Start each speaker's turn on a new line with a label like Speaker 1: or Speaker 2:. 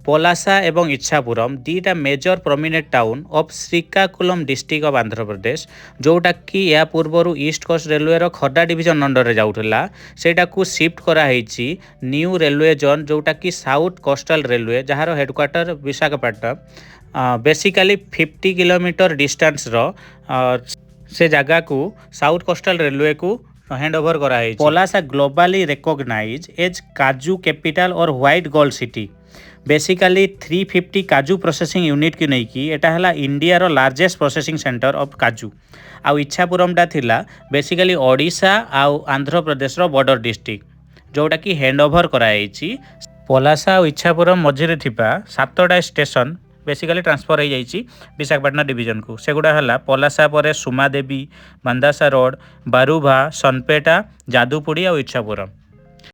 Speaker 1: ପଲାସା ଏବଂ ଇଚ୍ଛାପୁରମ୍ ଦୁଇଟା major prominent town of Srikakulam district of Andhra Pradesh, ଯେଉଁଟାକି ଏହା ପୂର୍ବରୁ ଇଷ୍ଟ କୋଷ୍ଟ ରେଲୱେର ଖୋର୍ଦ୍ଧା ଡିଭିଜନ ଅଣ୍ଡରରେ ଯାଉଥିଲା। ସେଇଟାକୁ ସିଫ୍ଟ କରାହେଇଛି ନ୍ୟୁ ରେଲୱେ ଜୋନ୍, ଯେଉଁଟାକି ସାଉଥ୍ କୋଷ୍ଟାଲ ରେଲୱେ, ଯାହାର ହେଡ଼କ୍ୱାର୍ଟର ବିଶାଖାପାଟନମ। ବେସିକାଲି 50 କିଲୋମିଟର ଡିଷ୍ଟାନ୍ସର ସେ ଜାଗାକୁ ସାଉଥ୍ କୋଷ୍ଟାଲ ରେଲୱେକୁ हैंड ओवर कराई। पलासा ग्लोबली रिकॉग्नाइज एज काजू कैपिटल और व्हाइट गोल्ड सिटी। बेसिकली 350 काजू प्रोसेसिंग यूनिट की नहीं कि एटा हला India row largest processing centre of काजू। आउ इच्छापुरमटा थिला बेसिकली ओडिशा आउ आंध्र प्रदेश रो बॉर्डर डिस्ट्रिक्ट, जोटा कि हैंड ओवर कराई। पलासा और इच्छापुरम मझिरे थिपा 7टा स्टेशन बेसिकली ट्रांसफर हो जाइए विशाखापाटना डिवीजन को। सेगुड़ा है पलासा पर सुमादेवी, मांदासा रोड, बारुभा, सनपेटा, जादुपुड़ी और इच्छापुरम।